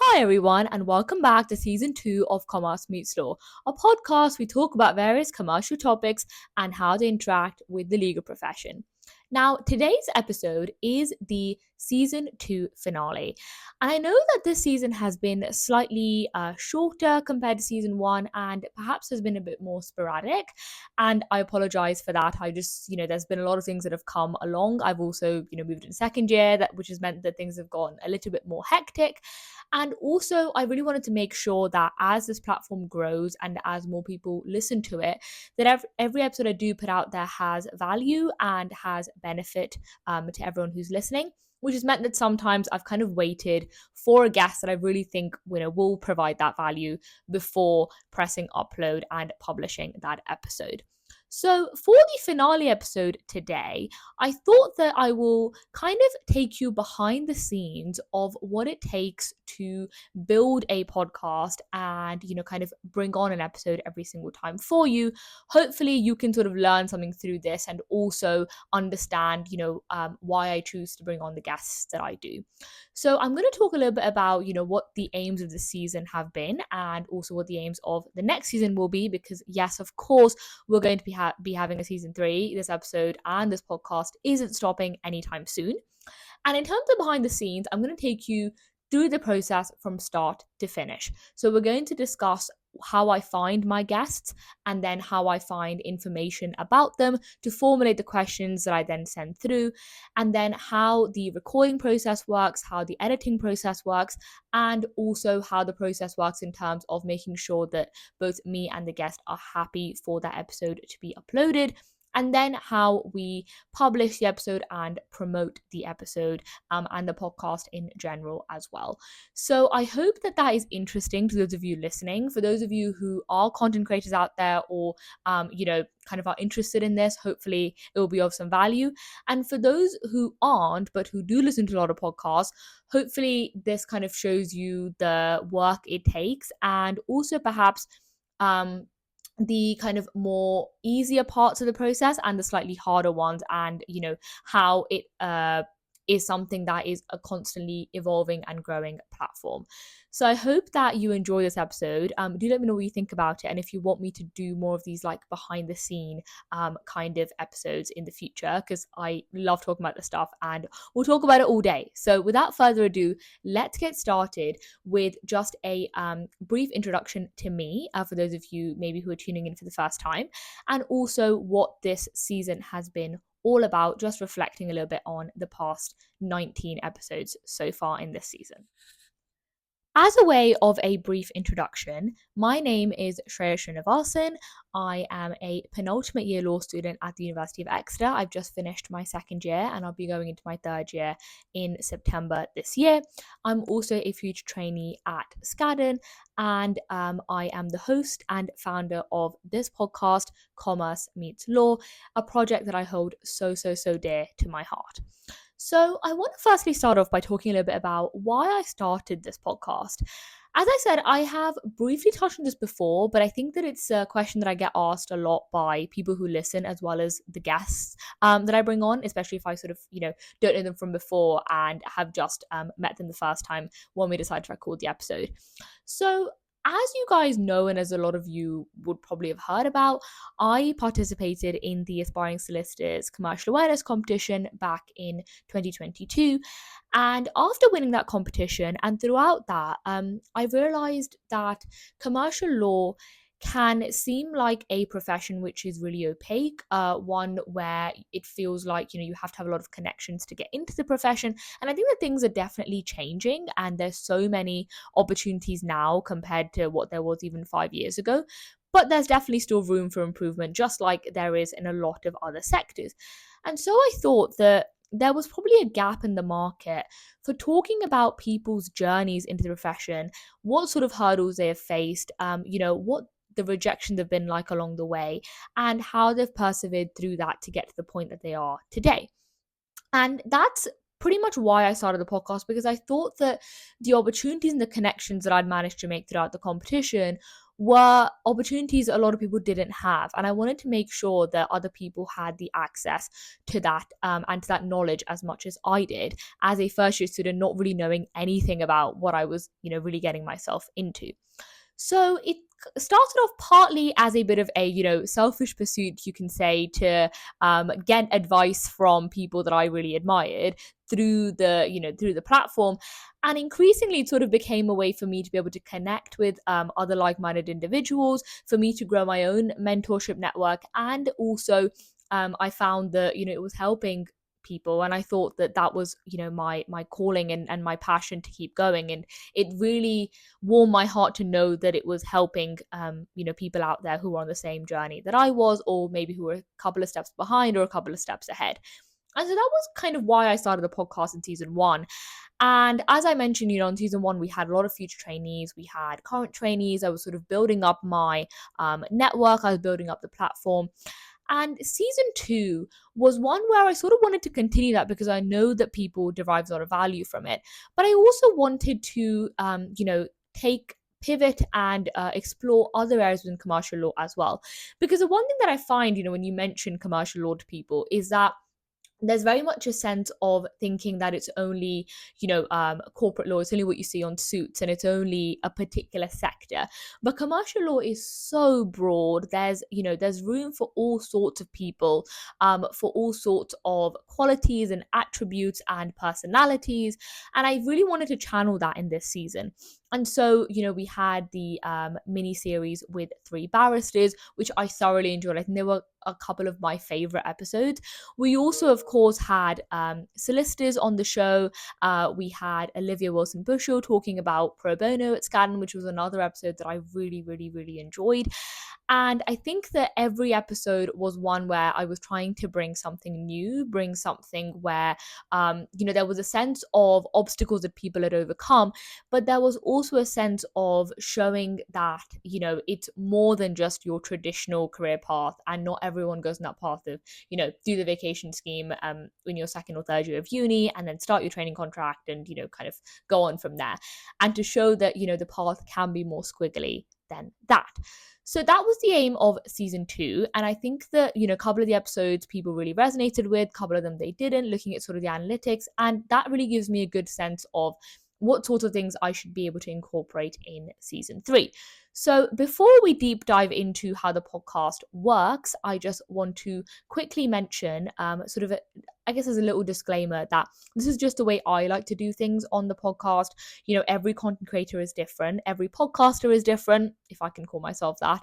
Hi everyone, and welcome back to season 2 of Commerce Meets Law, a podcast we talk about various commercial topics and how they interact with the legal profession. Now, today's episode is the season 2 finale. And I know that this season has been slightly shorter compared to season 1 and perhaps has been a bit more sporadic. And I apologize for that. There's been a lot of things that have come along. I've also, moved in second year, which has meant that things have gotten a little bit more hectic. And also, I really wanted to make sure that as this platform grows and as more people listen to it, that every episode I do put out there has value and has benefit to everyone who's listening, which has meant that sometimes I've kind of waited for a guest that I really think will provide that value before pressing upload and publishing that episode. So, for the finale episode today, I thought that I will kind of take you behind the scenes of what it takes to build a podcast and, kind of bring on an episode every single time for you. Hopefully, you can sort of learn something through this and also understand, why I choose to bring on the guests that I do. So, I'm going to talk a little bit about, what the aims of the season have been and also what the aims of the next season will be, because, yes, of course, we're going to be having a season 3. This episode and this podcast isn't stopping anytime soon. And in terms of behind the scenes, I'm going to take you through the process from start to finish. So we're going to discuss how I find my guests and then how I find information about them to formulate the questions that I then send through, and then how the recording process works, how the editing process works, and also how the process works in terms of making sure that both me and the guest are happy for that episode to be uploaded, and then how we publish the episode and promote the episode and the podcast in general as well. So I hope that is interesting to those of you listening. For those of you who are content creators out there or, kind of are interested in this, hopefully it will be of some value. And for those who aren't, but who do listen to a lot of podcasts, hopefully this kind of shows you the work it takes and also perhaps the kind of more easier parts of the process and the slightly harder ones, and how it is something that is a constantly evolving and growing platform. So I hope that you enjoy this episode. Do let me know what you think about it, and if you want me to do more of these like behind the scene kind of episodes in the future, because I love talking about this stuff and we'll talk about it all day. So without further ado, let's get started with just a brief introduction to me for those of you maybe who are tuning in for the first time, and also what this season has been all about, just reflecting a little bit on the past 19 episodes so far in this season. As a way of a brief introduction, my name is Shreya Srinivasan. I am a penultimate year law student at the University of Exeter. I've just finished my second year and I'll be going into my third year in September this year. I'm also a future trainee at Skadden, and I am the host and founder of this podcast, Commerce Meets Law, a project that I hold so dear to my heart. So I want to firstly start off by talking a little bit about why I started this podcast. As I said, I have briefly touched on this before, but I think that it's a question that I get asked a lot by people who listen, as well as the guests that I bring on, especially if I sort of, don't know them from before and have just met them the first time when we decide to record the episode. So as you guys know, and as a lot of you would probably have heard about, I participated in the Aspiring Solicitors Commercial Awareness Competition back in 2022. And after winning that competition and throughout that, I realized that commercial law can seem like a profession which is really opaque, one where it feels like, you have to have a lot of connections to get into the profession. And I think that things are definitely changing and there's so many opportunities now compared to what there was even 5 years ago. But there's definitely still room for improvement, just like there is in a lot of other sectors. And so I thought that there was probably a gap in the market for talking about people's journeys into the profession, what sort of hurdles they have faced, what the rejections have been like along the way, and how they've persevered through that to get to the point that they are today. And that's pretty much why I started the podcast, because I thought that the opportunities and the connections that I'd managed to make throughout the competition were opportunities a lot of people didn't have. And I wanted to make sure that other people had the access to that and to that knowledge as much as I did as a first year student, not really knowing anything about what I was, really getting myself into. So it started off partly as a bit of a, selfish pursuit, you can say, to get advice from people that I really admired through the platform. And increasingly, it sort of became a way for me to be able to connect with other like-minded individuals, for me to grow my own mentorship network, and also I found that it was helping people, and I thought that that was my calling and my passion to keep going. And it really warmed my heart to know that it was helping people out there who were on the same journey that I was, or maybe who were a couple of steps behind or a couple of steps ahead. And so that was kind of why I started the podcast in season one. And as I mentioned, in season one, we had a lot of future trainees, we had current trainees. I was sort of building up my network, I was building up the platform. And season two was one where I sort of wanted to continue that because I know that people derive a lot of value from it. But I also wanted to, pivot and explore other areas within commercial law as well. Because the one thing that I find, when you mention commercial law to people, is that there's very much a sense of thinking that it's only, corporate law, it's only what you see on Suits, and it's only a particular sector. But commercial law is so broad. There's room for all sorts of people, for all sorts of qualities and attributes and personalities. And I really wanted to channel that in this season. And so, we had the mini series with 3 barristers, which I thoroughly enjoyed. I think they were a couple of my favorite episodes. We also, of course, had solicitors on the show. We had Olivia Wilson-Bushell talking about pro bono at Skadden, which was another episode that I really, really, really enjoyed. And I think that every episode was one where I was trying to bring something new, bring something where, there was a sense of obstacles that people had overcome, but there was also a sense of showing that, it's more than just your traditional career path, and not everyone goes in that path of, do the vacation scheme in your second or third year of uni, and then start your training contract and, kind of go on from there. And to show that, the path can be more squiggly than that. So that was the aim of season two. And I think that, a couple of the episodes people really resonated with, a couple of them they didn't, looking at sort of the analytics. And that really gives me a good sense of what sorts of things I should be able to incorporate in season three. So before we deep dive into how the podcast works, I just want to quickly mention I guess as a little disclaimer, that this is just the way I like to do things on the podcast. Every content creator is different. Every podcaster is different, if I can call myself that.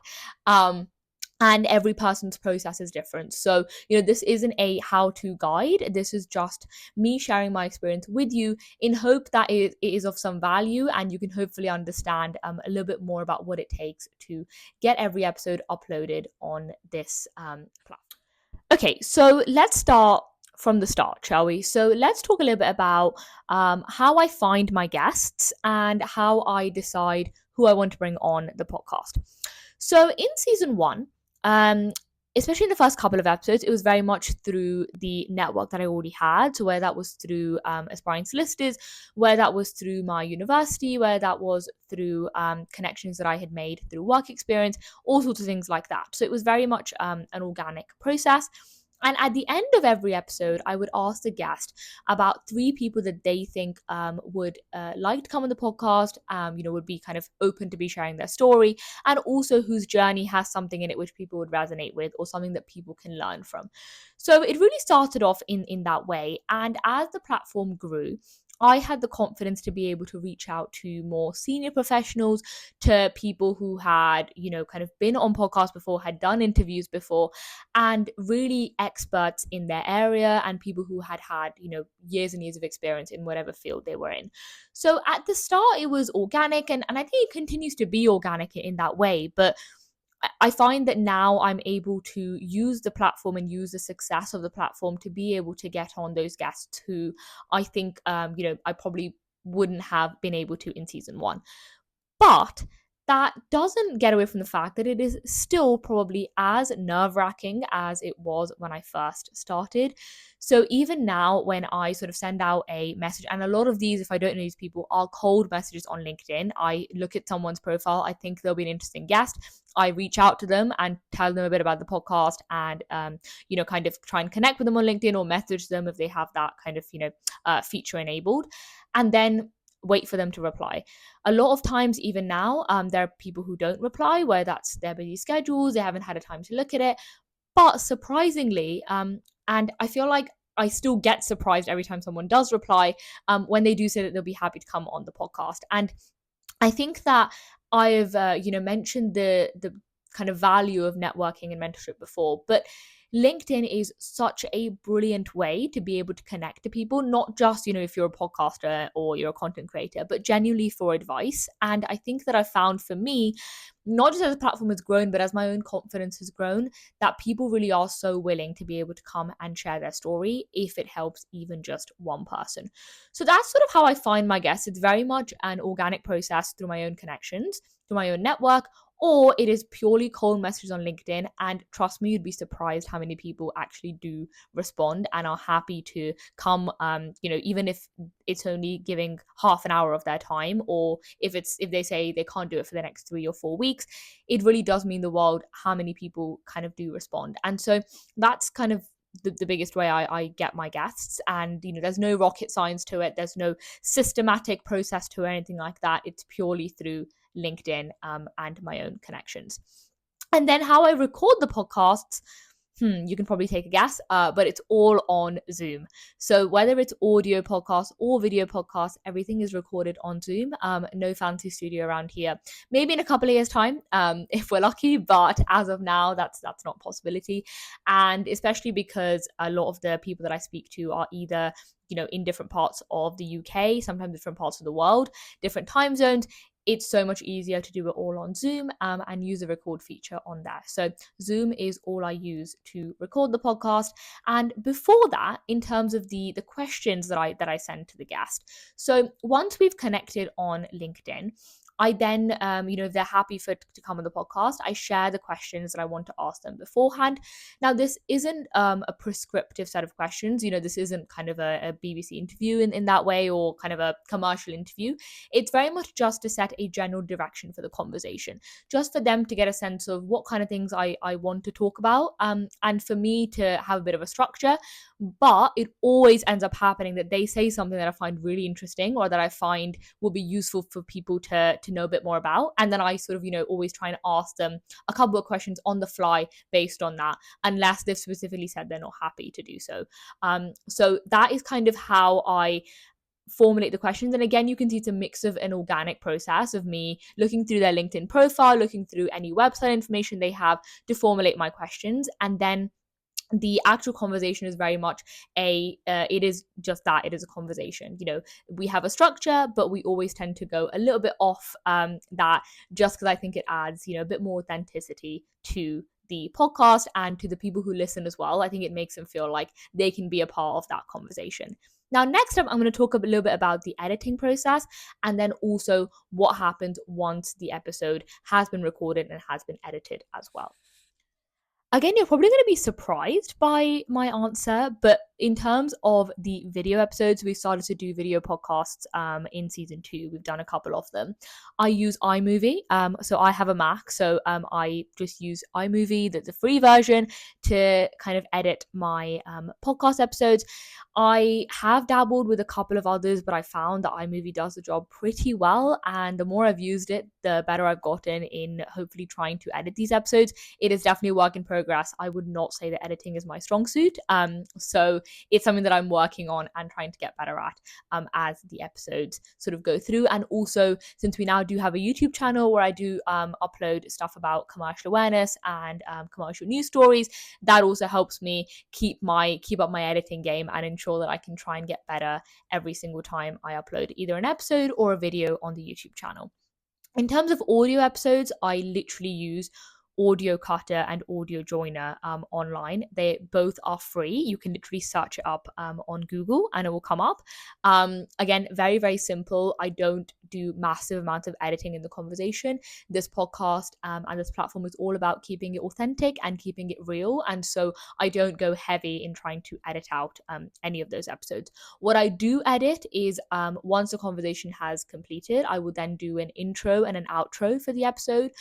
And every person's process is different. So, this isn't a how-to guide. This is just me sharing my experience with you in hope that it is of some value, and you can hopefully understand a little bit more about what it takes to get every episode uploaded on this platform. Okay, so let's start from the start, shall we? So let's talk a little bit about how I find my guests and how I decide who I want to bring on the podcast. So in season one, especially in the first couple of episodes, it was very much through the network that I already had. So where that was through aspiring solicitors, where that was through my university, where that was through connections that I had made through work experience, all sorts of things like that. So it was very much an organic process. And at the end of every episode, I would ask the guest about 3 people that they think would like to come on the podcast, would be kind of open to be sharing their story, and also whose journey has something in it which people would resonate with, or something that people can learn from. So it really started off in that way. And as the platform grew, I had the confidence to be able to reach out to more senior professionals, to people who had, kind of been on podcasts before, had done interviews before, and really experts in their area, and people who had years and years of experience in whatever field they were in. So at the start, it was organic, and I think it continues to be organic in that way. But I find that now I'm able to use the platform and use the success of the platform to be able to get on those guests who I think, I probably wouldn't have been able to in season one. But that doesn't get away from the fact that it is still probably as nerve-wracking as it was when I first started. So even now, when I sort of send out a message, and a lot of these, if I don't know these people, are cold messages on LinkedIn. I look at someone's profile, I think they'll be an interesting guest. I reach out to them and tell them a bit about the podcast, and kind of try and connect with them on LinkedIn or message them if they have that kind of feature enabled, and then wait for them to reply. A lot of times, even now, there are people who don't reply, where that's their busy schedules, they haven't had a time to look at it. But surprisingly, and I feel like I still get surprised every time someone does reply, when they do say that they'll be happy to come on the podcast. And I think that I've mentioned the kind of value of networking and mentorship before, but LinkedIn is such a brilliant way to be able to connect to people, not just, if you're a podcaster or you're a content creator, but genuinely for advice. And I think that I found for me, not just as the platform has grown, but as my own confidence has grown, that people really are so willing to be able to come and share their story if it helps even just one person. So that's sort of how I find my guests. It's very much an organic process through my own connections, through my own network, or it is purely cold messages on LinkedIn. And trust me, you'd be surprised how many people actually do respond and are happy to come, even if it's only giving half an hour of their time, or if they say they can't do it for the next 3 or 4 weeks. It really does mean the world how many people kind of do respond. And so that's kind of the biggest way I get my guests. And there's no rocket science to it, there's no systematic process to it, anything like that. It's purely through LinkedIn, and my own connections. And then how I record the podcasts, you can probably take a guess, but it's all on Zoom. So whether it's audio podcasts or video podcasts, everything is recorded on Zoom. No fancy studio around here. Maybe in a couple of years' time, if we're lucky, but as of now, that's not a possibility. And especially because a lot of the people that I speak to are either in different parts of the UK, sometimes different parts of the world, different time zones. It's so much easier to do it all on Zoom, and use the record feature on there. So Zoom is all I use to record the podcast. And before that, in terms of the questions that I send to the guest, so once we've connected on LinkedIn, I then, if they're happy to come on the podcast, I share the questions that I want to ask them beforehand. Now, this isn't a prescriptive set of questions. This isn't kind of a BBC interview in that way, or kind of a commercial interview. It's very much just to set a general direction for the conversation, just for them to get a sense of what kind of things I want to talk about, and for me to have a bit of a structure. But it always ends up happening that they say something that I find really interesting, or that I find will be useful for people to know a bit more about. And then I sort of, always try and ask them a couple of questions on the fly based on that, unless they've specifically said they're not happy to do so. So that is kind of how I formulate the questions. And again, you can see it's a mix of an organic process of me looking through their LinkedIn profile, looking through any website information they have to formulate my questions. And then the actual conversation is very much it is just that, it is a conversation. We have a structure, but we always tend to go a little bit off that, just because I think it adds a bit more authenticity to the podcast and to the people who listen as well. I think it makes them feel like they can be a part of that conversation. Now, next up, I'm going to talk a little bit about the editing process, and then also what happens once the episode has been recorded and has been edited as well. Again, you're probably going to be surprised by my answer, but in terms of the video episodes, we started to do video podcasts in season 2. We've done a couple of them. I use iMovie. So I have a Mac, so I just use iMovie, the free version, to kind of edit my podcast episodes. I have dabbled with a couple of others, but I found that iMovie does the job pretty well. And the more I've used it, the better I've gotten in hopefully trying to edit these episodes. It is definitely a work in progress. I would not say that editing is my strong suit. So it's something that I'm working on and trying to get better at as the episodes sort of go through. And also, since we now do have a YouTube channel where I do upload stuff about commercial awareness and commercial news stories, that also helps me keep up my editing game and ensure that I can try and get better every single time I upload either an episode or a video on the YouTube channel. In terms of audio episodes, I literally use audio cutter and audio joiner online. They both are free. You can literally search it up on Google and it will come up. Again, very, very simple. I don't do massive amounts of editing in the conversation. This podcast and this platform is all about keeping it authentic and keeping it real. And so I don't go heavy in trying to edit out any of those episodes. What I do edit is once the conversation has completed, I will then do an intro and an outro for the episode.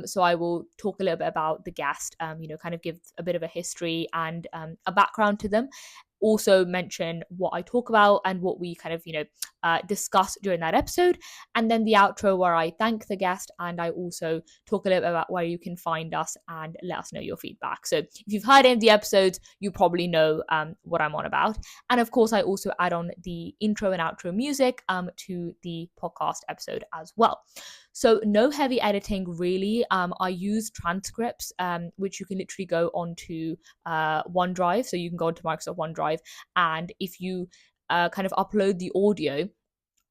So I will talk a little bit about the guest, kind of give a bit of a history and a background to them. Also mention what I talk about and what we kind of, discuss during that episode. And then the outro where I thank the guest and I also talk a little bit about where you can find us and let us know your feedback. So if you've heard any of the episodes, you probably know what I'm on about. And of course, I also add on the intro and outro music to the podcast episode as well. So no heavy editing really. I use transcripts, which you can literally go onto OneDrive. So you can go into Microsoft OneDrive, and if you kind of upload the audio,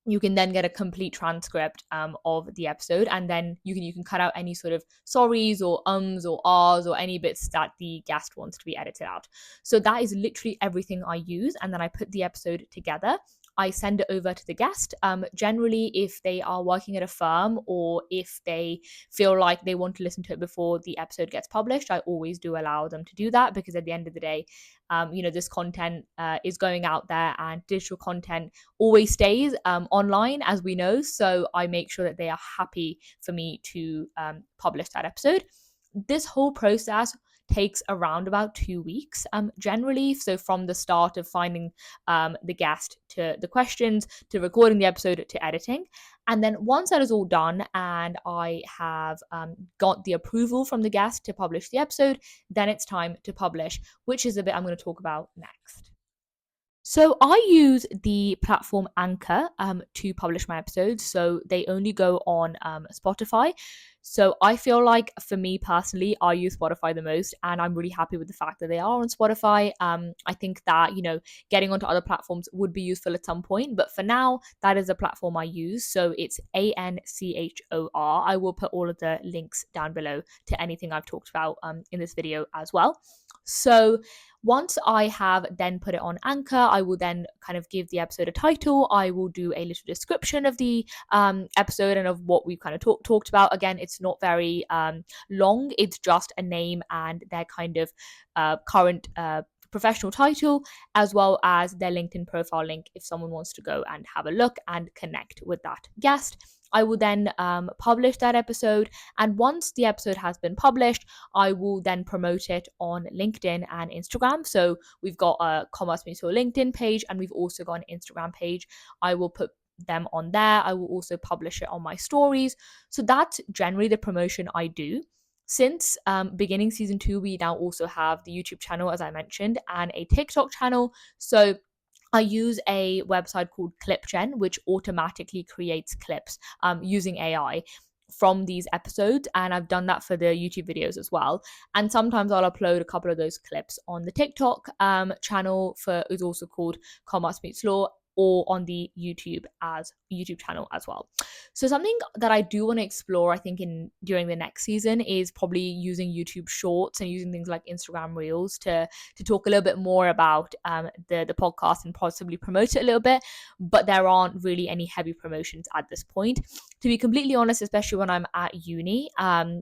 you can then get a complete transcript of the episode, and then you can cut out any sort of sorries or ums or ahs or any bits that the guest wants to be edited out. So that is literally everything I use, and then I put the episode together. I send it over to the guest. Generally, if they are working at a firm or if they feel like they want to listen to it before the episode gets published, I always do allow them to do that, because at the end of the day, this content is going out there, and digital content always stays online, as we know. So I make sure that they are happy for me to publish that episode. This whole process takes around about 2 weeks generally. So from the start of finding the guest to the questions to recording the episode to editing. And then once that is all done and I have got the approval from the guest to publish the episode, then it's time to publish, which is a bit I'm going to talk about next. So I use the platform Anchor to publish my episodes. So they only go on Spotify. So I feel like for me personally, I use Spotify the most, and I'm really happy with the fact that they are on Spotify. I think that, getting onto other platforms would be useful at some point, but for now, that is the platform I use. So it's Anchor. I will put all of the links down below to anything I've talked about in this video as well. So once I have then put it on Anchor, I will then kind of give the episode a title. I will do a little description of the episode and of what we've kind of talked about. Again, it's not very long. It's just a name and their kind of current professional title, as well as their LinkedIn profile link if someone wants to go and have a look and connect with that guest. I will then publish that episode, and once the episode has been published, I will then promote it on LinkedIn and Instagram. So we've got a Commerce Meets Law LinkedIn page, and we've also got an Instagram page. I will put them on there. I will also publish it on my stories. So that's generally the promotion I do. Since beginning season 2, we now also have the YouTube channel, as I mentioned, and a TikTok channel. So I use a website called ClipGen, which automatically creates clips using AI from these episodes, and I've done that for the YouTube videos as well. And sometimes I'll upload a couple of those clips on the TikTok channel is also called Commerce Meets Law, or on the YouTube channel as well. So something that I do want to explore, I think, during the next season is probably using YouTube Shorts and using things like Instagram Reels to talk a little bit more about the podcast and possibly promote it a little bit. But there aren't really any heavy promotions at this point. To be completely honest, especially when I'm at uni,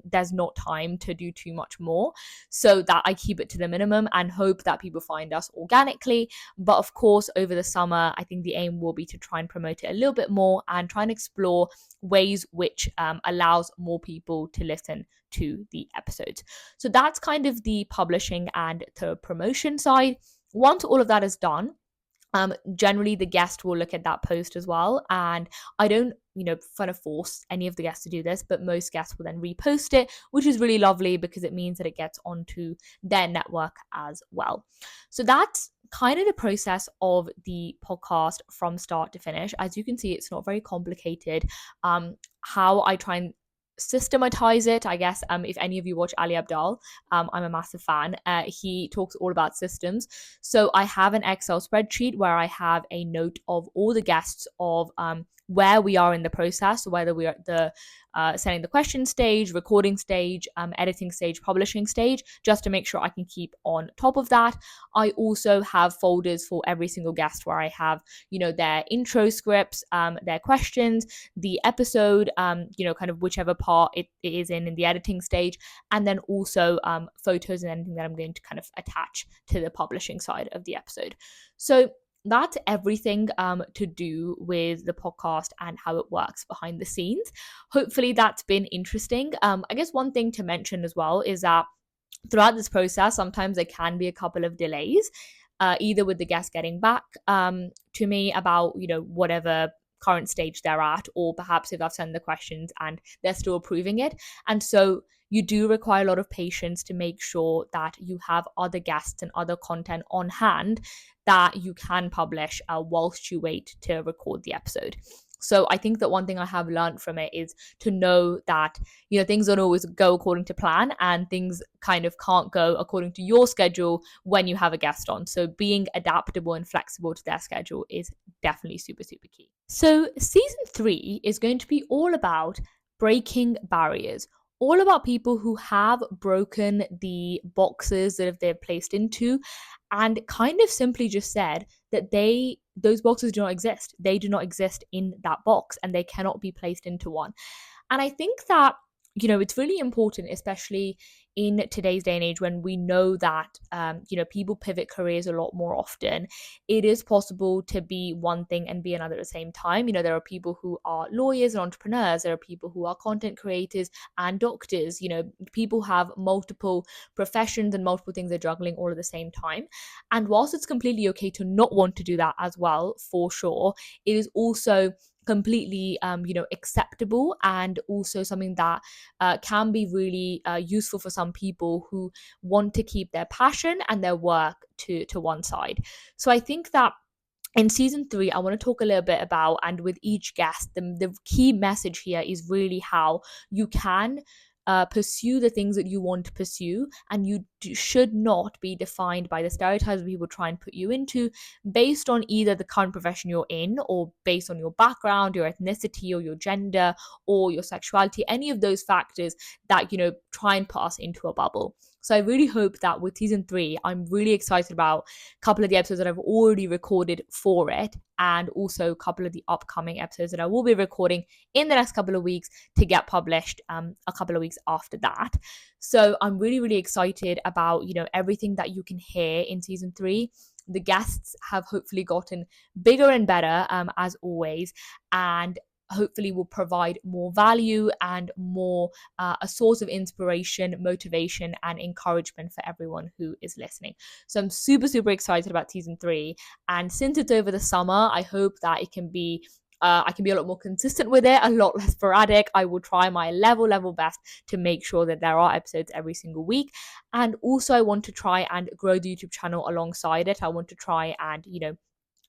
there's not time to do too much more. So that I keep it to the minimum and hope that people find us organically. But of course, over the summer, I think the aim will be to try and promote it a little bit more and try and explore ways which allows more people to listen to the episodes. So that's kind of the publishing and the promotion side. Once all of that is done, generally the guest will look at that post as well, and I don't kind of force any of the guests to do this, but most guests will then repost it, which is really lovely because it means that it gets onto their network as well. So that's kind of the process of the podcast from start to finish. As you can see, it's not very complicated. How I try and systematize it, I guess, if any of you watch Ali Abdaal, I'm a massive fan. He talks all about systems. So I have an Excel spreadsheet where I have a note of all the guests of where we are in the process, whether we are at the sending the question stage, recording stage, editing stage, publishing stage, just to make sure I can keep on top of that. I also have folders for every single guest where I have, their intro scripts, their questions, the episode, kind of whichever part it is in the editing stage, and then also photos and anything that I'm going to kind of attach to the publishing side of the episode. So that's everything to do with the podcast and how it works behind the scenes. Hopefully that's been interesting. I guess one thing to mention as well is that throughout this process, sometimes there can be a couple of delays, either with the guest getting back to me about, whatever current stage they're at, or perhaps if I've sent the questions and they're still approving it. And so you do require a lot of patience to make sure that you have other guests and other content on hand that you can publish whilst you wait to record the episode. So I think that one thing I have learned from it is to know that, things don't always go according to plan, and things kind of can't go according to your schedule when you have a guest on. So being adaptable and flexible to their schedule is definitely super, super key. So season 3 is going to be all about breaking barriers, all about people who have broken the boxes that they're placed into, and kind of simply just said that those boxes do not exist. They do not exist in that box, and they cannot be placed into one. And I think that, it's really important, especially in today's day and age when we know that, people pivot careers a lot more often. It is possible to be one thing and be another at the same time. There are people who are lawyers and entrepreneurs. There are people who are content creators and doctors. People have multiple professions and multiple things they're juggling all at the same time. And whilst it's completely okay to not want to do that as well, for sure, it is also completely acceptable, and also something that can be really useful for some people who want to keep their passion and their work to one side. So I think that in season 3, I want to talk a little bit about, and with each guest, the key message here is really how you can pursue the things that you want to pursue, and you should not be defined by the stereotypes people try and put you into based on either the current profession you're in, or based on your background, your ethnicity, or your gender, or your sexuality, any of those factors that try and put us into a bubble. So I really hope that with season 3, I'm really excited about a couple of the episodes that I've already recorded for it, and also a couple of the upcoming episodes that I will be recording in the next couple of weeks to get published a couple of weeks after that. So I'm really, really excited about, everything that you can hear in season 3. The guests have hopefully gotten bigger and better, as always, and hopefully will provide more value and more a source of inspiration, motivation, and encouragement for everyone who is listening. So I'm super, super excited about season 3. And since it's over the summer, I hope that it can be I can be a lot more consistent with it, a lot less sporadic. I will try my level best to make sure that there are episodes every single week. And also I want to try and grow the YouTube channel alongside it. I want to try and,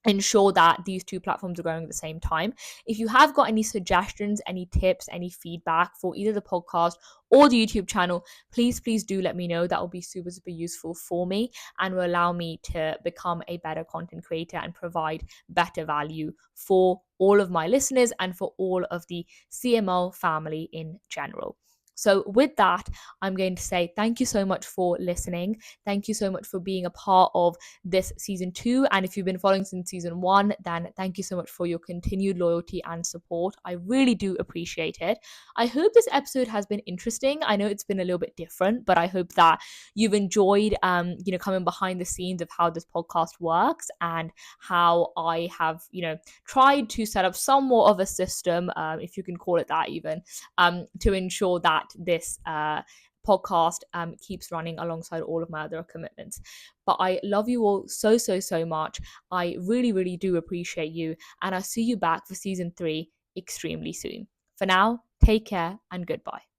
ensure that these two platforms are growing at the same time. If you have got any suggestions, any tips, any feedback for either the podcast or the YouTube channel, please do let me know. That will be super, super useful for me and will allow me to become a better content creator and provide better value for all of my listeners and for all of the CMO family in general. So with that, I'm going to say thank you so much for listening. Thank you so much for being a part of this season 2. And if you've been following since season 1, then thank you so much for your continued loyalty and support. I really do appreciate it. I hope this episode has been interesting. I know it's been a little bit different, but I hope that you've enjoyed, coming behind the scenes of how this podcast works and how I have, tried to set up somewhat of a system, if you can call it that even, to ensure that this podcast keeps running alongside all of my other commitments. But I love you all so, so, so much. I really, really do appreciate you. And I'll see you back for season 3 extremely soon. For now, take care and goodbye.